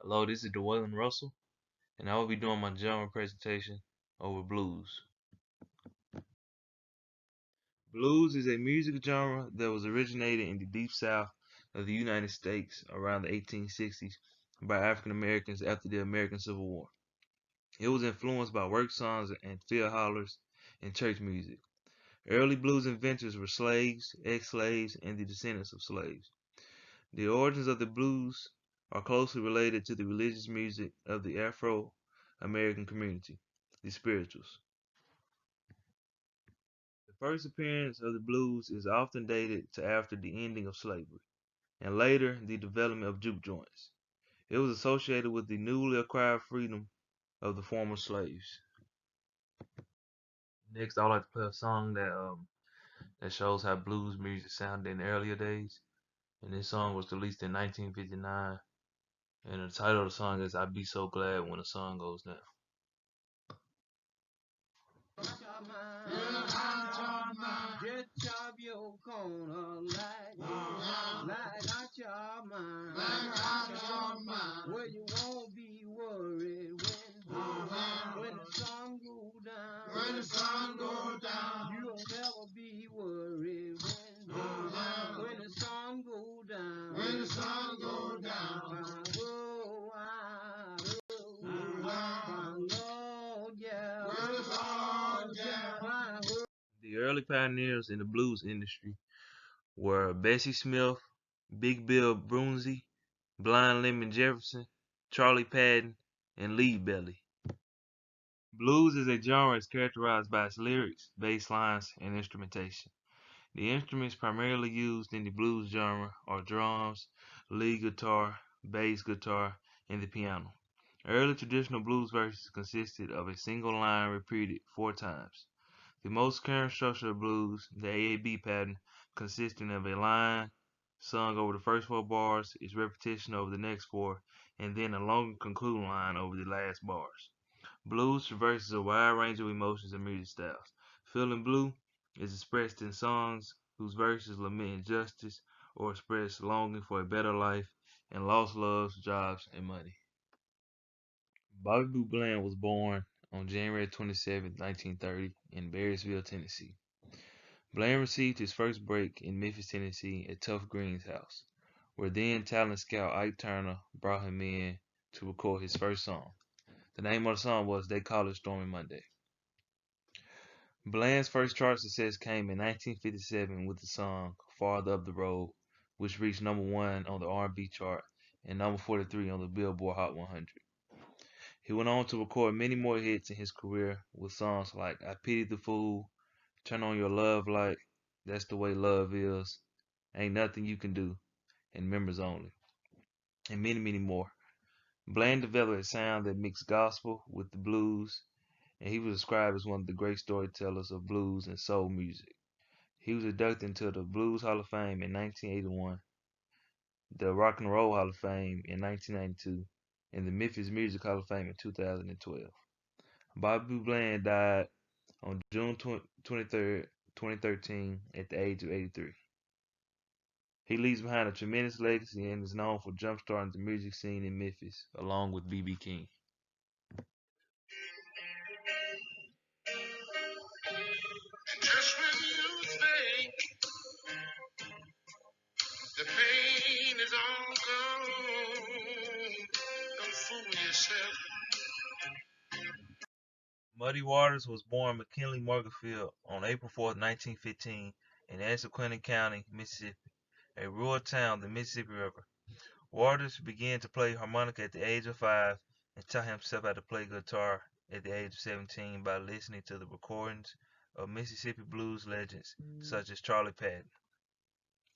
Hello, this is Dwayne Russell, and I will be doing my genre presentation over blues. Blues is a music genre that was originated in the deep south of the United States around the 1860s by African Americans after the American Civil War. It was influenced by work songs and field hollers and church music. Early blues inventors were slaves, ex-slaves, and the descendants of slaves. The origins of the blues are closely related to the religious music of the Afro-American community, the spirituals. The first appearance of the blues is often dated to after the ending of slavery, and later the development of juke joints. It was associated with the newly acquired freedom of the former slaves. Next, I'd like to play a song that shows how blues music sounded in the earlier days. And this song was released in 1959, and the title of the song is "I Be So Glad When the Sun Goes Down." Get up your corner like out your mind. Where you won't be worried when the sun go down. You don't ever be worried when the sun go down. Whoa, yeah. The early pioneers in the blues industry were Bessie Smith, Big Bill Broonzy, Blind Lemon Jefferson, Charlie Patton, and Lead Belly. Blues is a genre characterized by its lyrics, bass lines, and instrumentation. The instruments primarily used in the blues genre are drums, lead guitar, bass guitar, and the piano. Early traditional blues verses consisted of a single line repeated 4 times. The most current structure of blues, the AAB pattern, consisting of a line sung over the first 4 bars, its repetition over the next 4, and then a longer concluding line over the last bars. Blues traverses a wide range of emotions and music styles. Feeling blue is expressed in songs whose verses lament injustice or express longing for a better life and lost loves, jobs, and money. Bobby Blue Bland was born on January 27, 1930, in Barrysville, Tennessee. Bland received his first break in Memphis, Tennessee at Tuff Green's house, where then talent scout Ike Turner brought him in to record his first song. The name of the song was They Call It Stormy Monday. Bland's first chart success came in 1957 with the song Farther Up the Road, which reached #1 on the R&B chart and #43 on the Billboard Hot 100. He went on to record many more hits in his career with songs like I Pity the Fool, Turn on Your Love Light, That's the Way Love Is, Ain't Nothing You Can Do, and Members Only, and many, many more. Bland developed a sound that mixed gospel with the blues, and he was described as one of the great storytellers of blues and soul music. He was inducted into the Blues Hall of Fame in 1981, the Rock and Roll Hall of Fame in 1992, and the Memphis Music Hall of Fame in 2012. Bobby Bland died on June 23rd, 2013, at the age of 83. He leaves behind a tremendous legacy and is known for jumpstarting the music scene in Memphis, along with B.B. King. Just when you think the pain is all gone, don't fool yourself. Muddy Waters was born McKinley Morganfield on April 4, 1915, in Assaquinna County, Mississippi, a rural town on the Mississippi River. Waters began to play harmonica at the age of 5 and taught himself how to play guitar at the age of 17 by listening to the recordings of Mississippi blues legends such as Charlie Patton.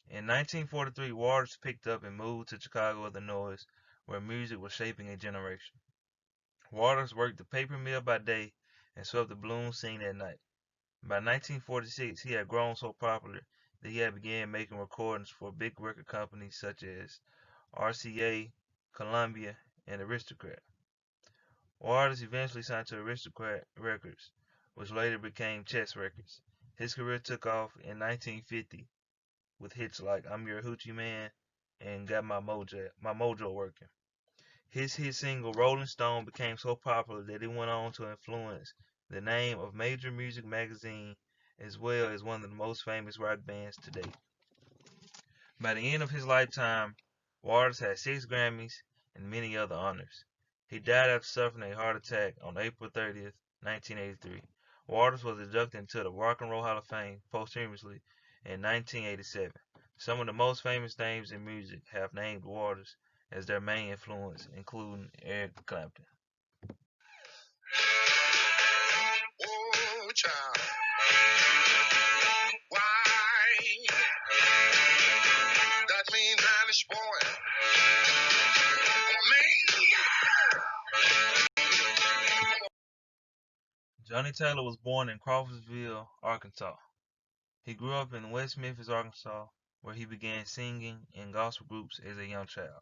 In 1943, Waters picked up and moved to Chicago, Illinois, where music was shaping a generation. Waters worked the paper mill by day and swept the blues scene at night. By 1946, he had grown so popular that he had began making recordings for big record companies such as RCA, Columbia, and Aristocrat. Waters eventually signed to Aristocrat Records, which later became Chess Records. His career took off in 1950 with hits like I'm Your Hoochie Man and Got My Mojo Working. His hit single "Rolling Stone" became so popular that it went on to influence the name of major music magazine as well as one of the most famous rock bands to date. By the end of his lifetime, Waters had 6 Grammys and many other honors. He died after suffering a heart attack on April 30th, 1983. Waters was inducted into the Rock and Roll Hall of Fame posthumously in 1987. Some of the most famous names in music have named Waters as their main influence, including Eric Clapton. Oh, child. Why? That mean Spanish boy. Johnny Taylor was born in Crawfordsville, Arkansas. He grew up in West Memphis, Arkansas, where he began singing in gospel groups as a young child.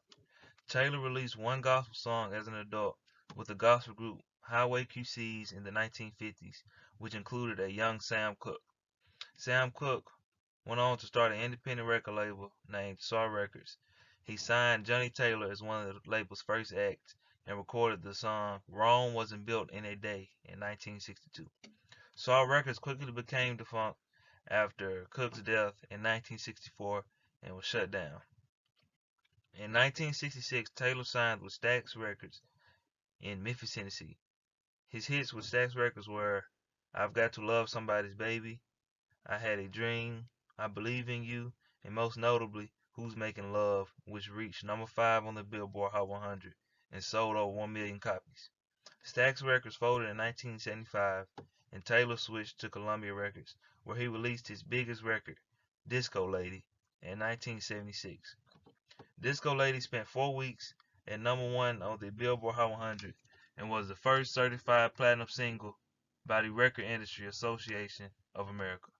Taylor released one gospel song as an adult with the gospel group Highway QCs in the 1950s, which included a young Sam Cooke. Sam Cooke went on to start an independent record label named Saw Records. He signed Johnny Taylor as one of the label's first acts and recorded the song Rome Wasn't Built in a Day in 1962. Saw Records quickly became defunct after Cooke's death in 1964 and was shut down. In 1966, Taylor signed with Stax Records in Memphis, Tennessee. His hits with Stax Records were I've Got to Love Somebody's Baby, I Had a Dream, I Believe in You, and most notably, Who's Making Love, which reached number 5 on the Billboard Hot 100 and sold over 1 million copies. Stax Records folded in 1975, and Taylor switched to Columbia Records, where he released his biggest record, Disco Lady, in 1976. Disco Lady spent 4 weeks at number 1 on the Billboard Hot 100 and was the first certified platinum single by the Record Industry Association of America.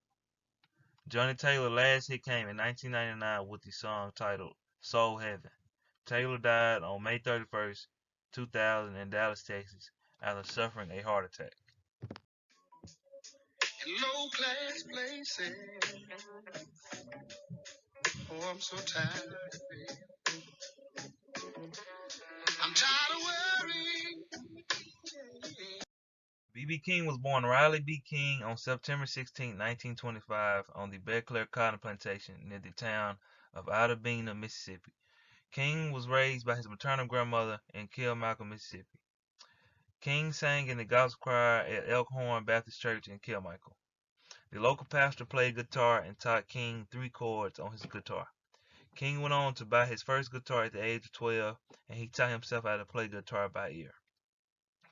Johnny Taylor's last hit came in 1999 with the song titled Soul Heaven. Taylor died on May 31st, 2000 in Dallas, Texas, after suffering a heart attack. Low class places. Oh, I'm so tired. I'm tired of worrying. B.B. King was born Riley B. King on September 16, 1925, on the Bearclair Cotton Plantation near the town of Itta-Bena, Mississippi. King was raised by his maternal grandmother in Kilmichael, Mississippi. King sang in the gospel choir at Elkhorn Baptist Church in Kilmichael. The local pastor played guitar and taught King 3 chords on his guitar. King went on to buy his first guitar at the age of 12, and he taught himself how to play guitar by ear.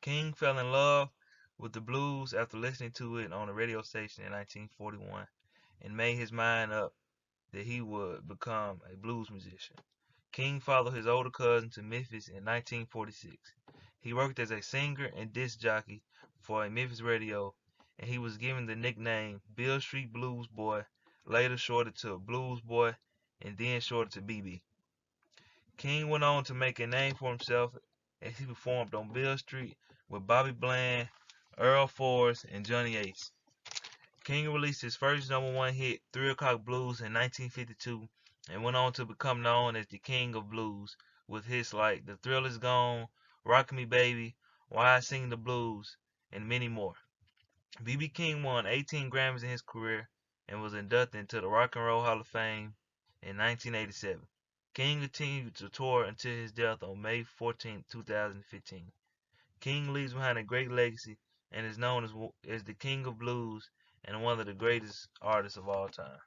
King fell in love with the blues after listening to it on a radio station in 1941 and made his mind up that he would become a blues musician. King followed his older cousin to Memphis in 1946. He worked as a singer and disc jockey for a Memphis radio, and he was given the nickname Beale Street Blues Boy, later shortened to Blues Boy, and then shortened to BB. King went on to make a name for himself as he performed on Beale Street with Bobby Bland, Earl Forrest, and Johnny Ace. King released his first number 1 hit, 3 O'Clock Blues, in 1952 and went on to become known as the King of Blues with hits like The Thrill Is Gone, Rock Me Baby, Why I Sing the Blues, and many more. B.B. King won 18 Grammys in his career and was inducted into the Rock and Roll Hall of Fame in 1987. King continued to tour until his death on May 14, 2015. King leaves behind a great legacy and is known as the King of Blues and one of the greatest artists of all time.